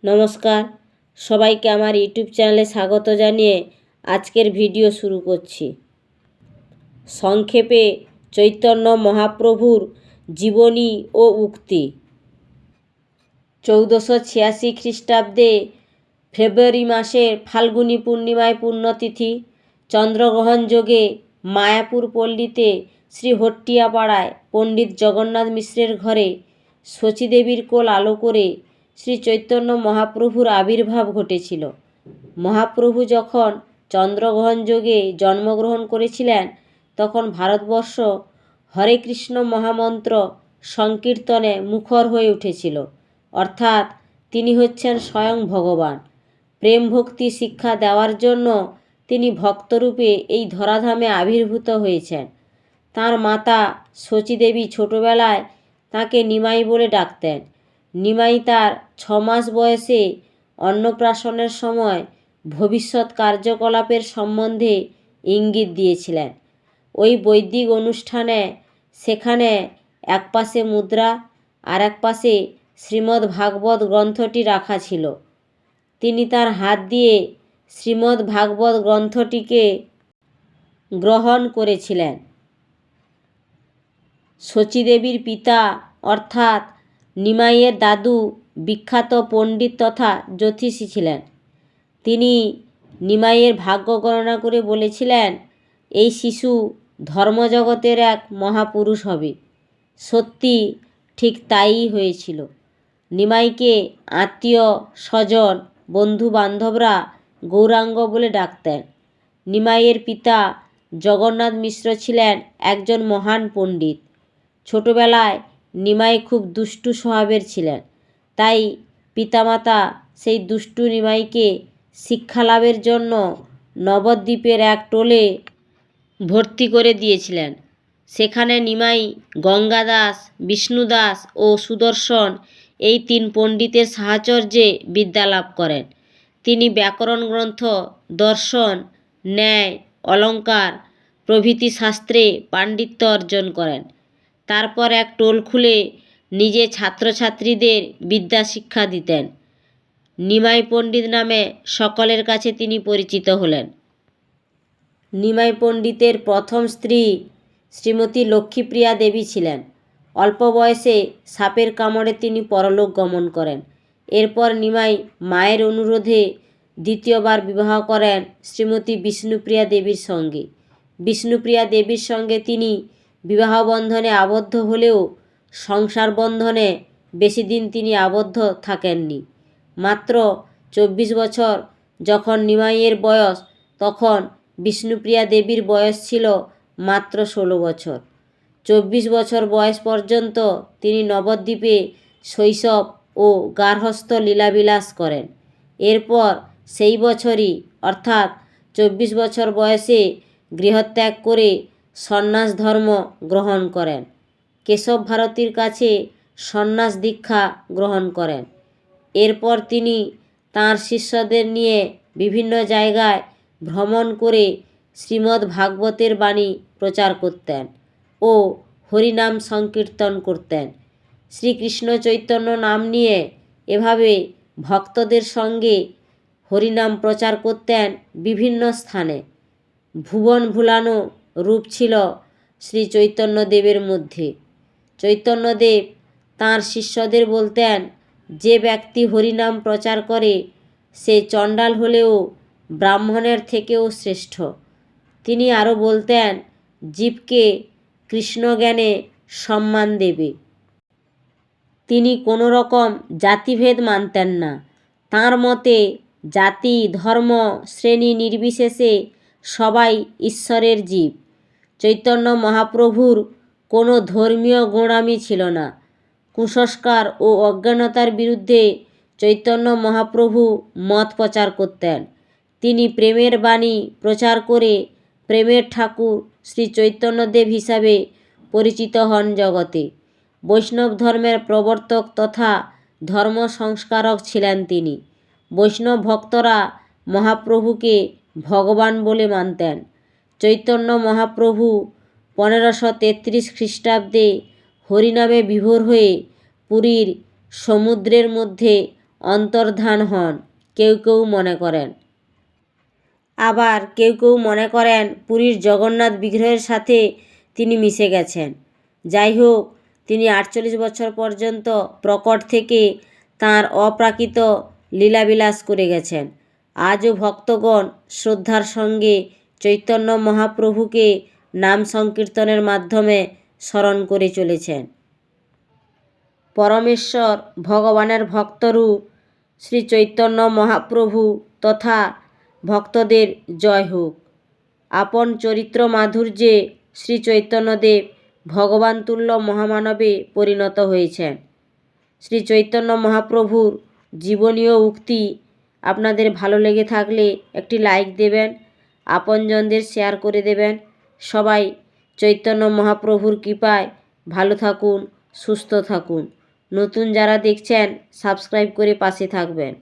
নমস্কার, সবাইকে আমার ইউটিউব চ্যানেলে স্বাগত জানিয়ে আজকের ভিডিও শুরু করছি। সংক্ষেপে চৈতন্য মহাপ্রভুর জীবনী ও উক্তি। 1486 খ্রিস্টাব্দে ফেব্রুয়ারি মাসের ফাল্গুনী পূর্ণিমায় পুণ্যতিথি চন্দ্রগ্রহণ যোগে মায়াপুর পল্লীতে শ্রী হট্টিয়াপাড়ায় পণ্ডিত জগন্নাথ মিশ্রের ঘরে শচীদেবীর কোল আলো করে শ্রী চৈতন্য মহাপ্রভুর আবির্ভাব ঘটেছিল। মহাপ্রভু যখন চন্দ্রগ্রহণ যোগে জন্মগ্রহণ করেছিলেন তখন ভারতবর্ষ হরে কৃষ্ণ মহামন্ত্র সংকীর্তনে মুখর হয়ে উঠেছিল, অর্থাৎ তিনি হচ্ছেন স্বয়ং ভগবান। প্রেম ভক্তি শিক্ষা দেওয়ার জন্য তিনি ভক্তরূপে এই ধরাধামে আবির্ভূত হয়েছেন। তাঁর মাতা শচীদেবী ছোটবেলায় তাকে নিমাই বলে ডাকতেন। নিমাই তার 6 মাস বয়সে অন্নপ্রাশনের সময় ভবিষ্যৎ কার্যকলাপের সম্বন্ধে ইঙ্গিত দিয়েছিলেন। ওই বৈদিক অনুষ্ঠানে সেখানে এক পাশে মুদ্রা আর এক পাশে শ্রীমদ্ ভাগবত গ্রন্থটি রাখা ছিল। তিনি তার হাত দিয়ে শ্রীমদ্ ভাগবত গ্রন্থটিকে গ্রহণ করেছিলেন। শচীদেবীর পিতা অর্থাৎ নিমাইয়ের দাদু বিখ্যাত পণ্ডিত তথা জ্যোতিষী ছিলেন। তিনি নিমাইয়ের ভাগ্য গণনা করে বলেছিলেন, এই শিশু ধর্মজগতের এক মহাপুরুষ হবে। সত্যি ঠিক তাই হয়েছিল। নিমাইকে আত্মীয় স্বজন বন্ধু বান্ধবরা গৌরাঙ্গ বলে ডাকতেন। নিমাইয়ের পিতা জগন্নাথ মিশ্র ছিলেন একজন মহান পণ্ডিত। ছোটবেলায় নিমাই খুব দুষ্টু স্বভাবের ছিলেন, তাই পিতামাতা সেই দুষ্টু নিমাইকে শিক্ষালাভের জন্য নবদ্বীপের এক টোলে ভর্তি করে দিয়েছিলেন। সেখানে নিমাই গঙ্গাদাস, বিষ্ণুদাস ও সুদর্শন এই 3 পণ্ডিতের সাহচর্যে বিদ্যালাভ করেন। তিনি ব্যাকরণ গ্রন্থ, দর্শন, ন্যায়, অলঙ্কার প্রভৃতি শাস্ত্রে পাণ্ডিত্য অর্জন করেন। তারপর এক টোল খুলে নিজে ছাত্রছাত্রীদের বিদ্যা শিক্ষা দিতেন। নিমাই পণ্ডিত নামে সকলের কাছে তিনি পরিচিত হলেন। নিমাই পণ্ডিতের প্রথম স্ত্রী শ্রীমতী লক্ষ্মীপ্রিয়া দেবী ছিলেন। অল্প বয়সে সাপের কামড়ে তিনি পরলোক গমন করেন। এরপর নিমাই মায়ের অনুরোধে দ্বিতীয়বার বিবাহ করেন শ্রীমতী বিষ্ণুপ্রিয়া দেবীর সঙ্গে। বিষ্ণুপ্রিয়া দেবীর সঙ্গে তিনি বিবাহ বন্ধনে আবদ্ধ হলেও সংসার বন্ধনে বেশি দিন তিনি আবদ্ধ থাকেননি। মাত্র 24 বছর যখন নিমাইয়ের বয়স, তখন বিষ্ণুপ্রিয়া দেবীর বয়স ছিল মাত্র 16 বছর। 24 বছর বয়স পর্যন্ত তিনি নবদ্বীপে শৈশব ও গার্হস্থ্য লীলাবিলাস করেন। এরপর সেই বছরই অর্থাৎ 24 বছর বয়সে গৃহত্যাগ করে সন্ন্যাস ধর্ম গ্রহণ করেন। কেশব ভারতীর কাছে সন্ন্যাস দীক্ষা গ্রহণ করেন। এরপর তিনি তাঁর শিষ্যদের নিয়ে বিভিন্ন জায়গায় ভ্রমণ করে শ্রীমদ্ ভাগবতের বাণী প্রচার করতেন ও হরিনাম সংকীর্তন করতেন। শ্রীকৃষ্ণ চৈতন্য নাম নিয়ে এভাবে ভক্তদের সঙ্গে হরিনাম প্রচার করতেন বিভিন্ন স্থানে। ভুবন ভুলানো রূপ ছিল শ্রী চৈতন্যদেবের মধ্যে। চৈতন্যদেব তাঁর শিষ্যদের বলতেন, যে ব্যক্তি হরিনাম প্রচার করে সে চণ্ডাল হলেও ব্রাহ্মণের থেকেও শ্রেষ্ঠ। তিনি আরও বলতেন, জীবকে কৃষ্ণজ্ঞানে সম্মান দেবে। তিনি কোনো রকম জাতিভেদ মানতেন না। তাঁর মতে জাতি, ধর্ম, শ্রেণী নির্বিশেষে সবাই ঈশ্বরের জীব। চৈতন্য মহাপ্রভুর কোনো ধর্মীয় গোঁড়ামি ছিল না। কুসংস্কার ও অজ্ঞানতার বিরুদ্ধে চৈতন্য মহাপ্রভু মত প্রচার করতেন। তিনি প্রেমের বাণী প্রচার করে প্রেমের ঠাকুর শ্রী চৈতন্যদেব হিসাবে পরিচিত হন জগতে। বৈষ্ণব ধর্মের প্রবর্তক তথা ধর্ম সংস্কারক ছিলেন তিনি। বৈষ্ণব ভক্তরা মহাপ্রভুকে ভগবান বলে মানতেন। চৈতন্য মহাপ্রভু 1533 খ্রিস্টাব্দে হরিনামে বিভোর হয়ে পুরীর সমুদ্রের মধ্যে অন্তর্ধান হন কেউ কেউ মনে করেন। আবার কেউ কেউ মনে করেন পুরীর জগন্নাথ বিগ্রহের সাথে তিনি মিশে গেছেন। যাই হোক, তিনি 48 বছর পর্যন্ত প্রকট থেকে তাঁর অপ্রাকৃত লীলাবিলাস করে গেছেন। আজও ভক্তগণ শ্রদ্ধার সঙ্গে চৈতন্য মহাপ্রভুকে নাম সংকীর্তনের মাধ্যমে স্মরণ করে চলেছেন। পরমেশ্বর ভগবানের ভক্তরূপ শ্রী চৈতন্য মহাপ্রভু তথা ভক্তদের জয় হোক। আপন চরিত্র মাধুর্যে শ্রী চৈতন্যদেব ভগবান তুল্য মহামানবে পরিণত হয়েছেন। শ্রী চৈতন্য মহাপ্রভুর জীবনীয় উক্তি আপনাদের ভালো লেগে থাকলে একটি লাইক দেবেন, আপনজনদের শেয়ার করে দেবেন। সবাই চৈতন্য মহাপ্রভুর কৃপায় ভালো থাকুন, সুস্থ থাকুন। নতুন যারা দেখছেন সাবস্ক্রাইব করে পাশে থাকবেন।